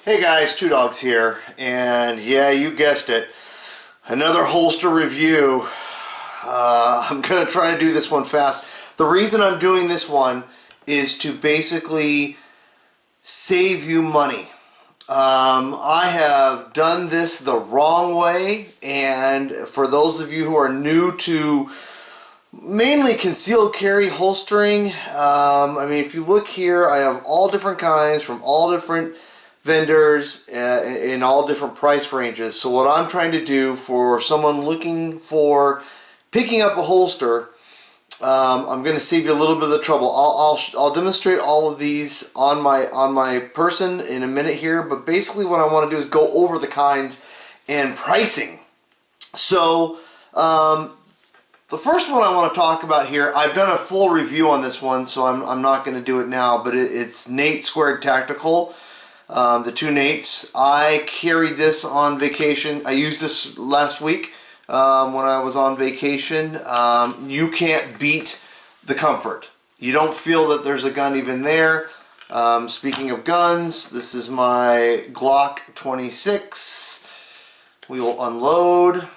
Hey guys, Two Dogs here, and yeah, you guessed it, another holster review. I'm going to try to do this one fast. The reason I'm doing this one is to basically save you money. I have done this the wrong way, and for those of you who are new to mainly concealed carry holstering, I mean, if you look here, I have all different kinds from all different vendors in all different price ranges. So what I'm trying to do for someone looking for picking up a holster, I'm going to save you a little bit of the trouble. I'll demonstrate all of these on my person in a minute here, but basically what I want to do is go over the kinds and pricing. So the first one I want to talk about here, I've done a full review on this one, so I'm not going to do it now, but it's Nate Squared Tactical. The two Nates. I carried this on vacation. I used this last week when I was on vacation. You can't beat the comfort. You don't feel that there's a gun even there. Speaking of guns, this is my Glock 26. We will unload.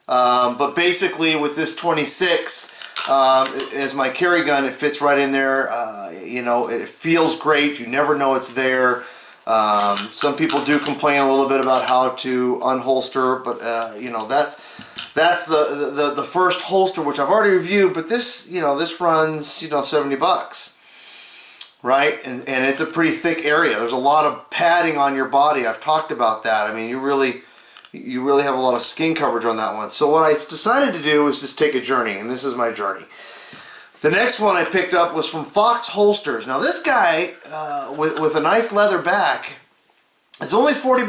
But basically with this 26, as my carry gun, it fits right in there. You know, it feels great. You never know it's there. Some people do complain a little bit about how to unholster, but you know, that's the first holster, which I've already reviewed. But this, you know, this runs, you know, $70, right? And it's a pretty thick area. There's a lot of padding on your body. I've talked about that. I mean, you really have a lot of skin coverage on that one. So what I decided to do was just take a journey, and this is my journey. The next one I picked up was from Fox Holsters. Now this guy, with a nice leather back, it's only $40.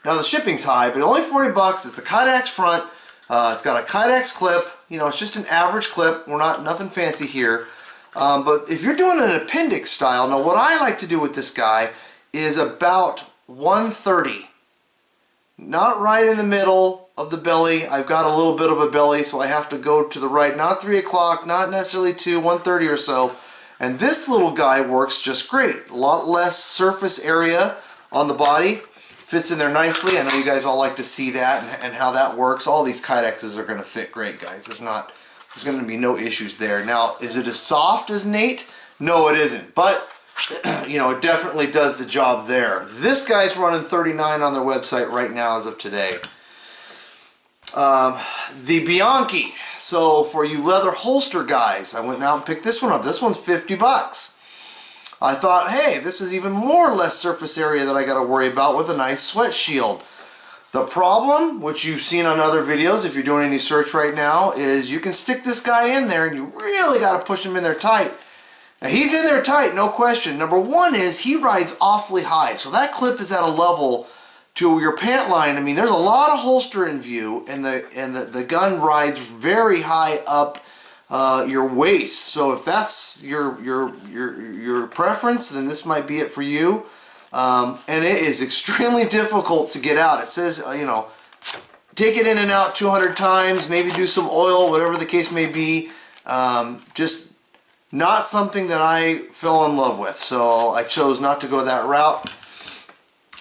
Now the shipping's high, but only $40. It's a Kydex front. It's got a Kydex clip. You know, it's just an average clip. We're nothing fancy here. But if you're doing an appendix style, now what I like to do with this guy is about 130. Not right in the middle of the belly. I've got a little bit of a belly, so I have to go to the right. Not 3 o'clock, not necessarily 2, 130 or so. And this little guy works just great. A lot less surface area on the body. Fits in there nicely. I know you guys all like to see that and how that works. All these Kydexes are going to fit great, guys. There's going to be no issues there. Now, is it as soft as Nate? No, it isn't. But you know, it definitely does the job there. This guy's running $39 on their website right now as of today. The Bianchi. So for you leather holster guys, I went out and picked this one up. This one's $50. I thought, hey, this is even more or less surface area that I got to worry about with a nice sweat shield. The problem, which you've seen on other videos if you're doing any search right now, is you can stick this guy in there and you really got to push him in there tight. Now he's in there tight, no question. Number one is he rides awfully high. So that clip is at a level to your pant line. I mean, there's a lot of holster in view, and the gun rides very high up your waist. So if that's your preference, then this might be it for you. And it is extremely difficult to get out. It says, you know, take it in and out 200 times, maybe do some oil, whatever the case may be. Just not something that I fell in love with, so I chose not to go that route.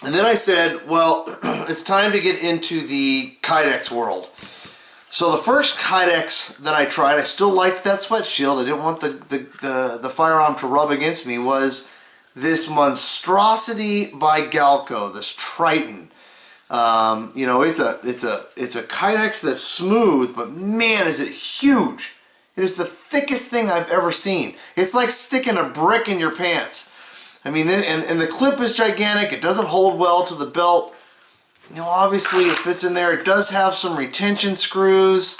And then I said, well, it's time to get into the Kydex world. So the first Kydex that I tried, I still liked that sweat shield. I didn't want the firearm to rub against me, was this monstrosity by Galco, this Triton. You know, it's a Kydex that's smooth, but man, is it huge. It is the thickest thing I've ever seen. It's like sticking a brick in your pants. I mean, and the clip is gigantic. It doesn't hold well to the belt. You know, obviously it fits in there. It does have some retention screws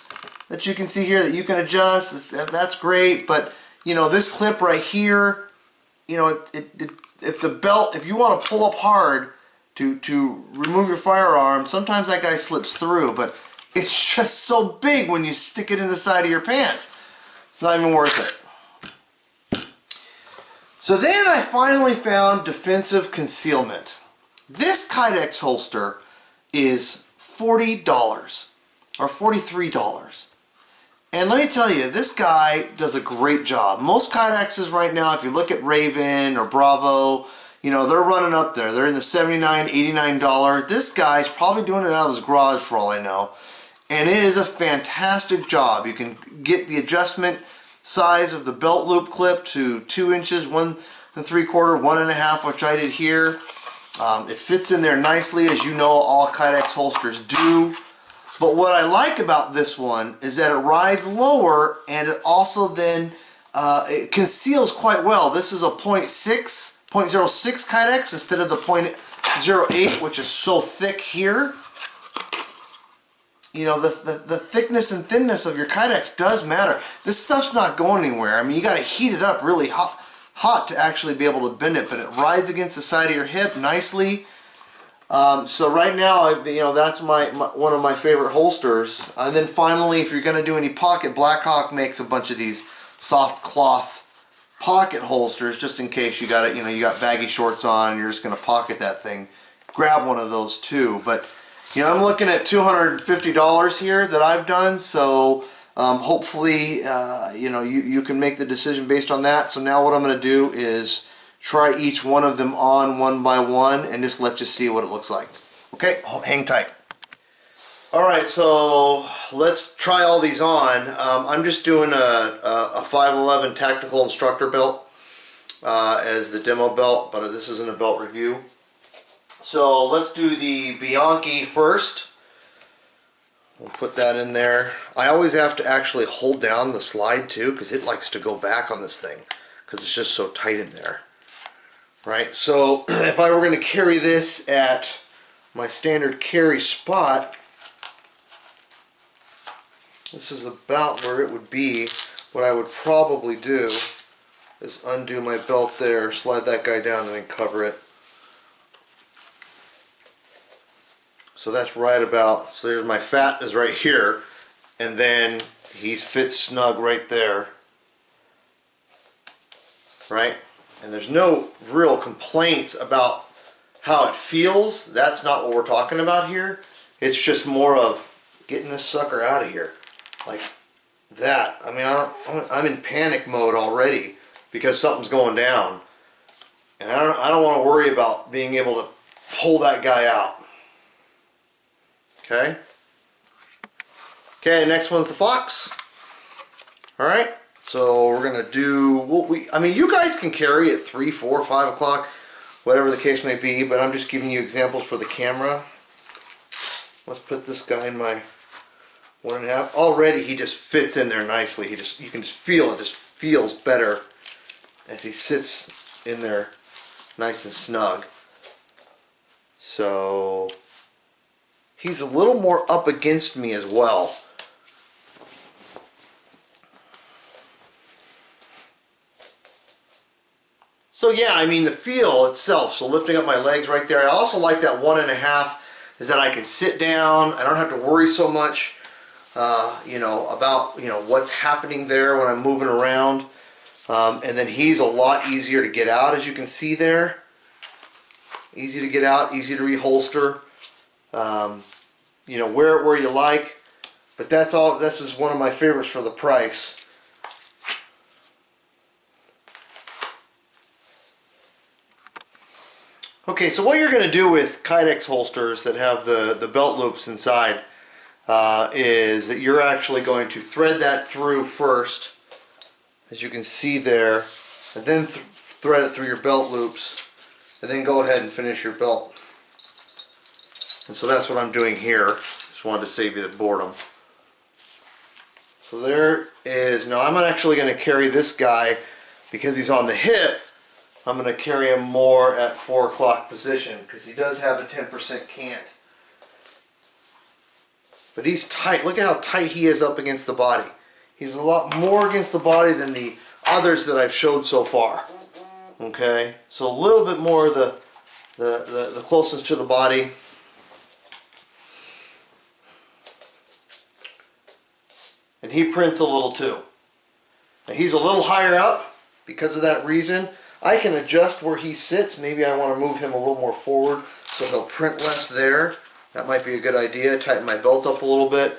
that you can see here that you can adjust. That's great. But, you know, this clip right here, you know, if the belt, if you want to pull up hard to remove your firearm, sometimes that guy slips through. But it's just so big when you stick it in the side of your pants. It's not even worth it. So then I finally found defensive concealment. This Kydex holster is $40 or $43. And let me tell you, this guy does a great job. Most Kydexes right now, if you look at Raven or Bravo, you know, they're running up there. They're in the $79, $89. This guy's probably doing it out of his garage for all I know. And it is a fantastic job. You can get the adjustment size of the belt loop clip to 2 inches, 1 3/4, 1.5, which I did here. It fits in there nicely, as you know all Kydex holsters do. But what I like about this one is that it rides lower, and it also then it conceals quite well. This is a 0.06 Kydex instead of the 0.08, which is so thick here. You know, the thickness and thinness of your Kydex does matter. This stuff's not going anywhere. I mean, you got to heat it up really hot to actually be able to bend it, but it rides against the side of your hip nicely. So right now, you know, that's one of my favorite holsters. And then finally, if you're going to do any pocket, Blackhawk makes a bunch of these soft cloth pocket holsters, just in case you got it. You know, you got baggy shorts on, and you're just going to pocket that thing. Grab one of those too. But you know, I'm looking at $250 here that I've done. So hopefully, you know, you can make the decision based on that. So now what I'm going to do is try each one of them on one by one and just let you see what it looks like. Okay, hang tight. Alright, so let's try all these on. I'm just doing a 511 tactical instructor belt as the demo belt, but this isn't a belt review. So let's do the Bianchi first. We'll put that in there. I always have to actually hold down the slide too, because it likes to go back on this thing because it's just so tight in there. Right, so if I were going to carry this at my standard carry spot, this is about where it would be. What I would probably do is undo my belt there, slide that guy down, and then cover it. So that's right about, so there's my fat is right here, and then he fits snug right there. Right? And there's no real complaints about how it feels. That's not what we're talking about here. It's just more of getting this sucker out of here. Like that. I mean, I'm in panic mode already because something's going down. And I don't want to worry about being able to pull that guy out. Okay? Okay, next one's the Fox. Alright? So we're going to do what I mean, you guys can carry at 3, 4, 5 o'clock, whatever the case may be, but I'm just giving you examples for the camera. Let's put this guy in my 1.5. Already he just fits in there nicely. You can just feel it, just feels better as he sits in there nice and snug. So he's a little more up against me as well. So yeah, I mean the feel itself, so lifting up my legs right there. I also like that 1.5 is that I can sit down. I don't have to worry so much, you know, about, you know, what's happening there when I'm moving around. And then he's a lot easier to get out, as you can see there. Easy to get out, easy to reholster. You know, wear it where you like. But that's all. This is one of my favorites for the price. Okay, so what you're going to do with Kydex holsters that have the belt loops inside is that you're actually going to thread that through first, as you can see there, and then thread it through your belt loops, and then go ahead and finish your belt. And so that's what I'm doing here. Just wanted to save you the boredom. So there is, now I'm actually going to carry this guy, because he's on the hip, I'm going to carry him more at 4 o'clock position because he does have a 10% cant. But he's tight. Look at how tight he is up against the body. He's a lot more against the body than the others that I've showed so far. Okay, so a little bit more the closeness to the body. And he prints a little too. Now he's a little higher up because of that reason. I can adjust where he sits. Maybe I want to move him a little more forward so he'll print less there. That might be a good idea. Tighten my belt up a little bit.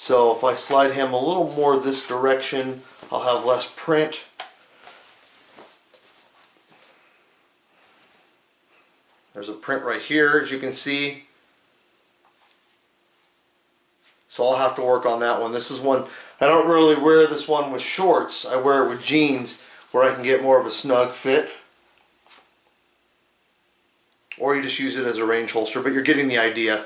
So if I slide him a little more this direction, I'll have less print. There's a print right here, as you can see. So I'll have to work on that one. This is one, I don't really wear this one with shorts. I wear it with jeans where I can get more of a snug fit. Or you just use it as a range holster, but you're getting the idea.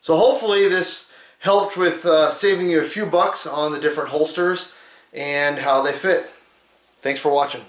So hopefully this helped with saving you a few bucks on the different holsters and how they fit. Thanks for watching.